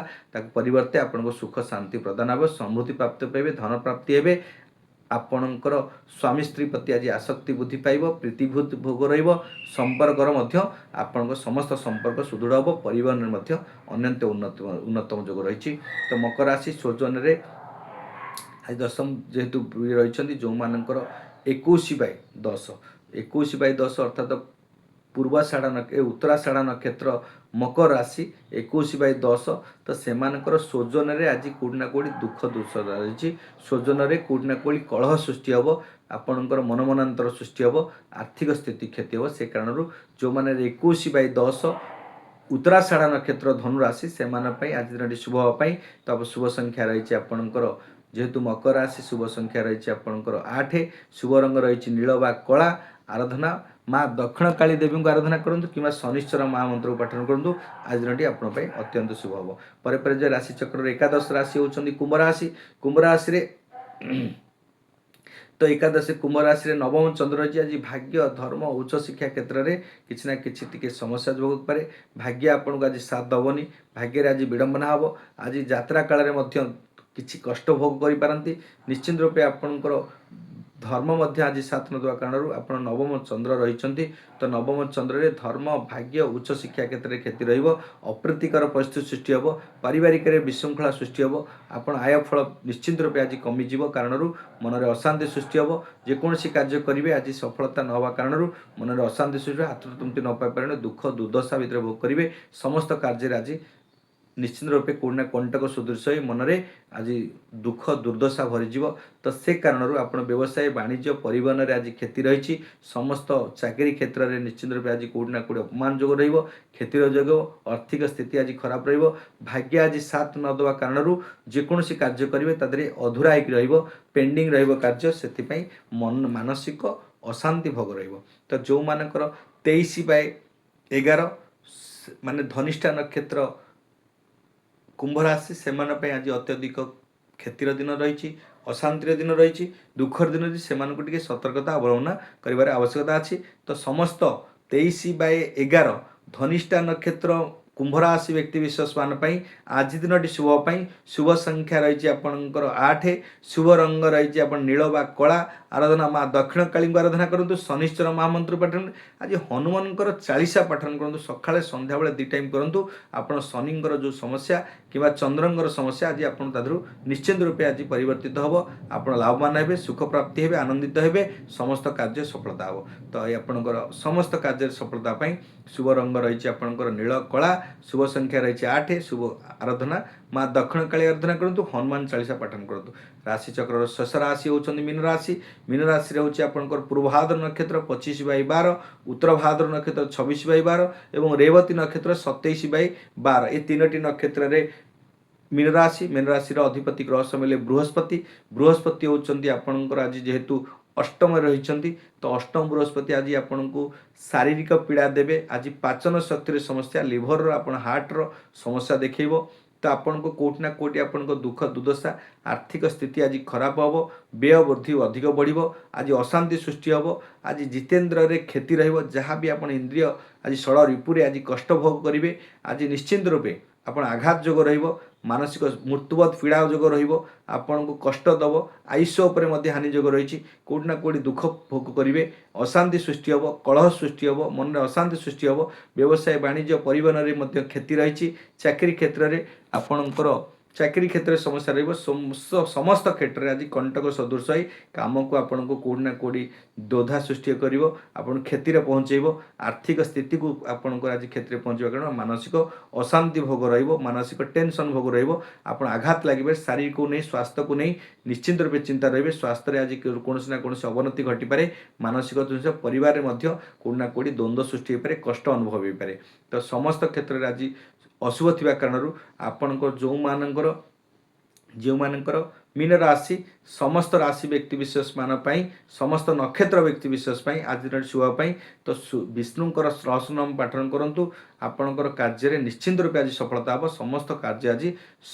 परिवर्ते आपको सुख शांति प्रदान हे समृद्धि प्राप्त पाइबे धन प्राप्ति हे आपणकर स्वामी स्त्री प्रति आज आसक्ति वृद्धि पाइब प्रीति भोग रंपर्क आपण समस्त संपर्क सुदृढ़ हम परिवहन में अनंत उन्नतम जोग रही तो मकर राशि स्वजन आज दशम जेहेतु रही जो मानकर 21/10 21/10 अर्थात पूर्वाषाढ़ा उत्तराषाढ़ा नक्षत्र मकर राशि 21/10 तो सेमानकर स्वजन रे आज कोड़ी ना कोड़ी दुख दोष रही स्वजन रे कोड़ी ना कोड़ी कलह सृष्टि हम आपणकर मनमनांतर सृष्टि हम आर्थिक स्थिति क्षति हम से कारण जो मैंने 21/10 उत्तराषाढ़ा नक्षत्र धनुराशि से आज दिन शुभ हाँपाई तो आप शुभ संख्या रही आपणकर जेहेतु मकर राशि शुभ संख्या रही आपणकर 8 शुभ रंग रही नील बा कला आराधना माँ दक्षिण काली देवी को आराधना करूँ कि शनिश्चर महामंत्र को पाठन करूँ आज दिन आप अत्यंत शुभ हम पर राशि चक्र एकादश राशि होती कुंभ राशि तो एकादशी कुंभ राशि नवम चंद्र जी आज भाग्य धर्म उच्च शिक्षा क्षेत्र में किसी ना कि समस्या भोग पारे भाग्य आपको आज साथ दबनी भाग्य आज विडंबना हम आज यात्रा काल में किसी कष्ट भोग करें निश्चित रूपे आपणकर धर्म आज साथ न कारण आप नवम चंद्र रही तो नवम चंद्र रे धर्म भाग्य उच्च शिक्षा क्षेत्र में क्षति अप्रीतिकर परिस्थिति सृष्टि हम पारिवारिक विशृंखला सृष्टि हम आप आय फल निश्चित रूपे आज कमिज कारण मन में अशांति सृष्टि हम जेकोसी कार्य करेंगे आज सफलता न हवा कारण मन में अशांति सृष्टि हाथ तुमती न पाई दुख दुर्दशा भितर भोग करेंगे समस्त कार्य आज निश्चित रूपे कोना कंटक सदृश मन में आज दुख दुर्दशा भरीज तो से कारण आपण व्यवसाय वाणिज्य परिवहन में आज क्षति रही समस्त चाकरी क्षेत्र में निश्चित रूपे आज कौटना कौटे अपमान जोग क्षतिर जोग आर्थिक स्थिति आज खराब भाग्य आज साथ नदवा कारण जेकोसी कार्य करेंगे तादे अधूरा हो पेंडिंग कार्य से मन मानसिक अशांति भोग तो जो मानकर 23/11 माने धनिष्ठा नक्षत्र कुंभ राशि से आज अत्यधिक क्षतिर दिन रही अशांतिर दिन रही दुखर दिन रही से सतर्कता अवलंबन कर आवश्यकता अच्छी तो समस्त 23/11 धनिष्ठा नक्षत्र कुंभ राशि व्यक्ति विशेष मान आज दिन शुभ संख्या रही आपणकर 8 शुभ रंग रही आप नील बा कला आराधना माँ दक्षिण काली आराधना करूँ शनिश्चर महामंत्र पाठन आज हनुमान 40 पाठन करूँ सकाଳେ संध्या बेले 2 टाइम करूँ आप शनिंकर जो समस्या कि चंद्रंकर समस्या आज आप निश्चित रूपे आज परिवर्तित हम आप लाभवान हे सुख प्राप्ति हे आनंदित हे समस्त कार्य सफलता हम तो आपंकर समस्त कार्य सफलता शुभ रंग रही आपंकर नील कला शुभ संख्या रही 8 शुभ आराधना माँ दक्षिण काली आराधना करूँ हनुमान 40 पाठन करूँ राशि चक्र शेष राशि होती मीन राशि होची आपंकर पूर्वभाद्र नक्षत्र 25/12 उत्तर भाद्र नक्षत्र 26/12 एवं रेवती नक्षत्र 27/12 ये 3टी नक्षत्र रे मीन राशि अधिपति ग्रह समले बृहस्पति होती आपंकर आज जेहेतु अष्टम रही तो अष्टम बृहस्पति आज आपन को शारीरिक पीड़ा देवे आज पाचन शक्ति समस्या लिभर आप हार्टर समस्या देखो तो आपन को कोट ना कोटी आपन को दुख दुर्दशा आर्थिक स्थिति आज खराब हम व्यय वृद्धि अधिक बढ़ आज अशांति सृष्टि हम आज जितेन्द्र रे क्षति रहा भी आप इंद्रिय आज षड़ रिपुरे आज कष्ट भोग करेंगे आज निश्चिंत रूपे आप आघात जोग मानसिक मृत्युवत पीड़ा जोग आपन को कष्ट दब आयुष उपर हानि जोग रही कोटना कोटी दुख भोग करेंगे अशांति सृष्टि हम कलह सृष्टि हम मन में अशांति सृष्टि हम व्यवसाय वाणिज्य परिवहन में क्षति रही चाकरी क्षेत्र में आपणकर चाकरी क्षेत्र में समस्या रही समस्त क्षेत्र में आज कंटक सदृश कम को आपन को कोटना कोटी दोधा सृष्टि कर क्षति पहुँचेब आर्थिक स्थिति को आपंकर आज क्षति पहुँचे कारण मानसिक अशांति भोग मानसिक टेंशन भोग आप आघात लगे शारीरिक को नहीं स्वास्थ्य को नहीं निश्चिंत रूपे चिंता रही स्वास्थ्य में आज कौन ना कौन अवनति घटीपे मानसिक जिन परिवार में कोटना कोटी द्वंद्व सृष्टि हो पाए कष्ट अनुभव हो पाए तो समस्त क्षेत्र में आज अशुभ थी कारण आपणकर जो मानकर मीन राशि समस्त राशि व्यक्ति विशेष मान समस्त नक्षत्र व्यक्ति विशेष आज दिन शुभपाई तो विष्णुकर सहस्रनाम पाठन करूँ आपणकर कार्य निश्चिंत रूपे आज सफलता हम समस्त कार्य आज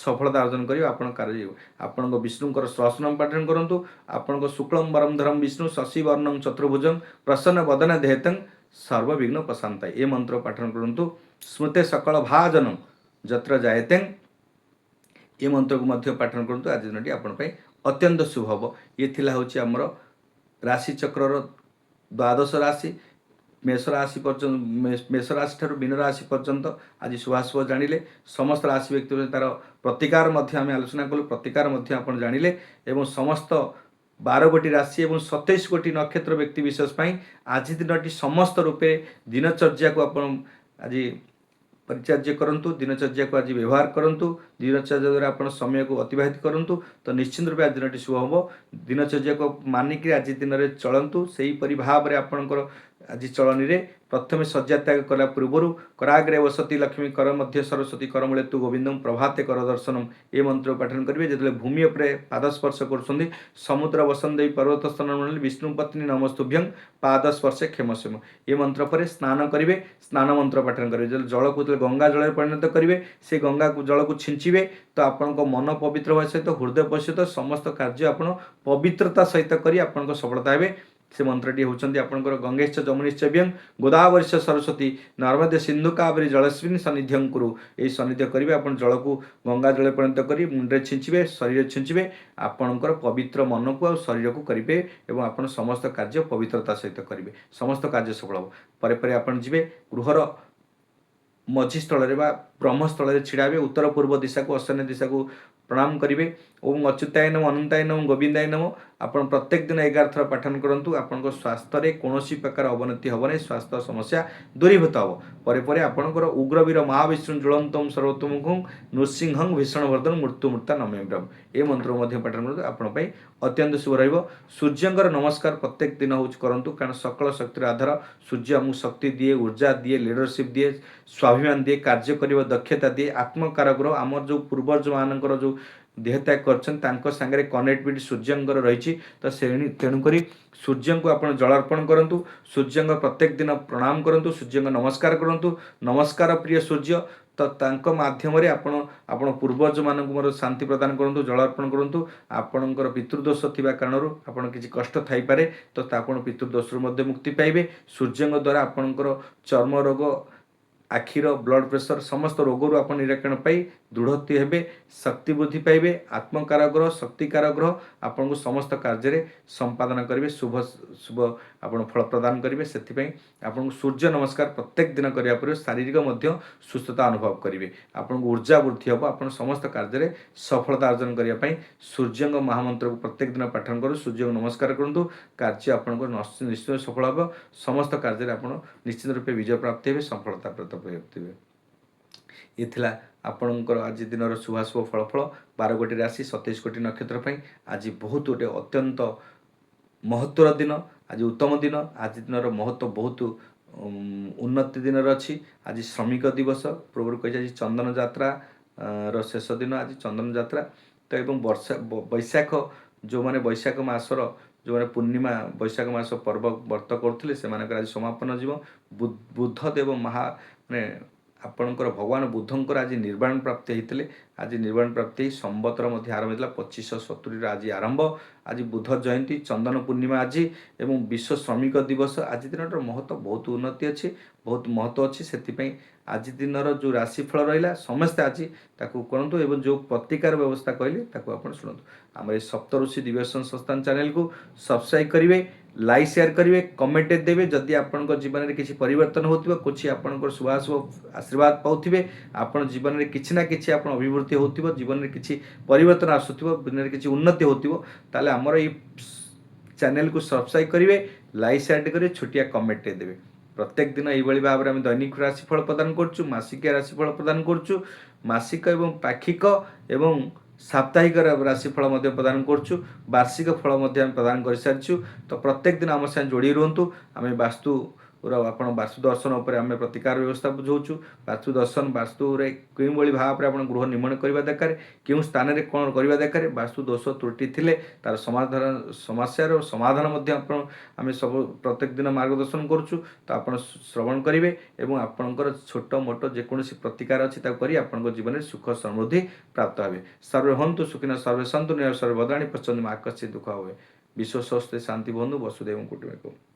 सफलता अर्जन कर कार्य आपण विष्णुकर सहस्रनाम पाठन करूँ आपण शुक्लम वरम धरम विष्णु शशि वर्णम चतुर्भुजं प्रसन्न वदन देहतं सर्वविघ्न प्रशांत ये मंत्र पाठन करूँ स्मृते सकल भाजनम जत्र जायते ये मंत्र को मध्य पाठन करूँ आज दिन आपण अत्यंत शुभ हम ये हूँ आमर राशि चक्र द्वादश राशि मेष राशि पर्यंत मेष राशि ठार मीन राशि पर्यंत आज शुभाशुभ जानिले समस्त राशि व्यक्ति तार प्रतिकार आम आलोचना कलु प्रतिकार आप जानिले एवं समस्त 12 कोटी राशि और 27 कोटी नक्षत्र व्यक्ति विशेष आज दिन समस्त रूपे दिनचर्या को आप आज परिचर्या करंतु दिनचर्या को आज व्यवहार करंतु दिनचर्या द्वारा आप समय को अतिबाहित करंतु तो निश्चित रूपे आज दिन शुभ हम दिनचर्या को मानिक आज दिन में चलतु से ही भाव में आपणकर आज चलनी रे प्रथम शଯ୍या त्याग कला पूर्वर कराग्रे वसती लक्ष्मी कर मध्य सरस्वती कर मूले तु गोविंदम प्रभाते कर दर्शनम ये मंत्र पाठन करेंगे जो भूमि उपर पादस्पर्श कर समुद्र वसंदेवी पर्वत स्थान विष्णु पत्नी नमस्तुभ्यं पादस्पर्शे क्षमस्यम ये मंत्र पर स्नान करेंगे स्नान मंत्र पाठन करेंगे जो जल को गंगा जल परिणत करेंगे से गंगा जल को छिंचिबे तो आपण मन पवित्र होगा सहित हृदय पश्यत समस्त कार्य आप पवित्रता सहित कर सफलता हे से मंत्रटी होती आपंकर गंगेश्च जमुनीश्च व्यं गोदावरीश्च सरस्वती नर्मदे सिंधु कावेरी जलस्विनी सन्निध्यं कुरु ये सन्निध्य करेंगे आप जल को गंगा जल परिणत कर मुंडे छिंचिबे शरीर छिंचिबे आपणकर पवित्र मन को और शरीर को करेंगे और आप समस्त कार्य पवित्रता सहित करेंगे समस्त कार्य सफल हम पर आप जी गृहर मझी स्थल ब्रह्मस्थल छिड़ा हे उत्तर पूर्व दिशा को ईशान्य दिशा को प्रणाम करेंगे। ओम अच्युताय नम अनंताय नम गोविंदाय नम आपण प्रत्येक दिन 11 थर पाठन करूँ। आपण स्वास्थ्य कौन प्रकार अवनति हम नहीं, स्वास्थ्य समस्या दूरीभूत हम परे परे आपणकर उग्रवीर महाविष्णु ज्वलंतम सर्वोत्तम नृसिंहं भीषणवर्धन मृत्यु मृत्ता नमेन्द्रम ए मंत्र पाठन करूँ। आपण अत्यंत शुभ रहिबो। सूर्यंकर नमस्कार प्रत्येक दिन हो करंतु, कारण सकल शक्तिर आधार सूर्य आमको शक्ति दिए, ऊर्जा दिए, लीडरशिप दिए, स्वाभिमान दिए, कार्य करने दक्षता दिए, आत्मकारक आम जो पूर्वज मानकर जो देहत्याग कर सांगे कनेक्टिविटी सूर्यंकर रही। तो तेणुक सूर्य को आप जलार्पण करूँ, सूर्य प्रत्येक दिन प्रणाम करूँ, सूर्य नमस्कार करूँ। नमस्कार प्रिय सूर्य। तो तांको माध्यम आपण आपण पूर्वज मानक मोर शांति प्रदान करूँ, जलार्पण करूँ। आपणकर पितृदोष थिबा कारणरू आपण किसी कष्ट थाई पारे, तो आपण पितृदोष मुक्ति पाइबे। सूर्य द्वारा आपणकर चर्म रोग, आखिर ब्लड प्रेशर समस्त रोगरू आप निराकरण पाई दृढ़ती हेबे, शक्ति वृद्धि पाइबे। आत्मकार ग्रह, शक्तिकार ग्रह आपन को समस्त कार्य संपादन करेंगे, शुभ शुभ आप फल प्रदान करेंगे। से आपन सूर्य नमस्कार प्रत्येक दिन करिया पर शारीरिक मध्य सुस्थता अनुभव करेंगे। आपन को ऊर्जा वृद्धि हम, आप समस्त कार्य सफलता अर्जन करने सूर्य महामंत्र को प्रत्येक दिन पाठन करूँ, सूर्य को नमस्कार करूँ। कार्य आपन को निश्चय सफल हम, समस्त कार्य आप निश्चित रूपे विजय प्राप्त हे, सफलता प्राप्त हे। ये थिला आपणकर आज दिन शुभाशुभ फलफल 12 गोटी राशि 27 कोटी नक्षत्र आज बहुत गोटे अत्यंत महत्वर दिन, आज उत्तम दिन। आज दिन महत्व बहुत उन्नति दिन अच्छी। आज श्रमिक दिवस पूर्व कही आज चंदन यात्रा शेष दिन, आज चंदन यात्रा। तो एवं वर्षा बैशाख जो मैंने बैशाख मासर जो मैंने पूर्णिमा बैशाख मास पर्व व्रत करते से आज समापन जीव। बुद्धदेव महा माने आपणकर भगवान बुद्धंकर आज निर्वाण प्राप्ति होते। आज निर्वाण प्राप्ति संवतर आरंभ होता 2570 आज आरंभ। आज बुध जयंती, चंदन पूर्णिमा आज एवं विश्व श्रमिक दिवस। आज दिन महत्व बहुत उन्नति अच्छी, बहुत महत्व अच्छी। से आज दिन जो राशिफल रहा समस्ते आज ताकू करूँ एवं जो प्रतिकार व्यवस्था कहले आप शुणु। आम सप्तऋषि दिव्यसन संस्थान चैनल को सब्सक्राइब करेंगे, लाइक शेयर करेंगे, कमेंट देवे। जदि आपण जीवन में किसी परिवर्तन होती कुछ आपंकर शुभाशुभ आशीर्वाद पाऊे, आपण जीवन में किसी ना कि अभिवृद्धि हो, जीवन में किसी परिवर्तन आसुव, जीवन में किसी उन्नति होता आमर ये चैनल को सब्सक्राइब करेंगे, लाइक शेयर करेंगे, छोटिया कमेंट देवे। प्रत्येक दिन यही भाव में दैनिक राशिफल प्रदान करुँ, मासिक राशिफल प्रदान करुँ, मासिक एवं पाक्षिक एवं साप्ताहिक राशिफल प्रदान करुँ, वार्षिक फल प्रदान कर सारी। तो प्रत्येक दिन आम साथ जोड़ी रुहतु। आम वास्तु वास्तु दर्शन उपर आम प्रतिकार व्यवस्था बुझाऊँ। वास्तु दर्शन वास्तु कई भाव में आप गृह निर्माण करने दरकार, क्यों स्थान में कौन करने दरकार, वास्तु दोष त्रुटि थिले तार समाधान समस्यार समाधान आम सब प्रत्येक दिन मार्गदर्शन करुँ। तो आप श्रवण करेंगे और आपंकर छोट मोट जेकोसी प्रतिकार अच्छी आप जीवन में सुख समृद्धि प्राप्त हे। सर्वे हंतु सुखिना सर्वे सन्तु निराश सर्वभद्राणि पश्चिम आकर्षित दुख हुए। विश्व स्वस्थ शांति बंधु वसुदेव कुटुंबकम्।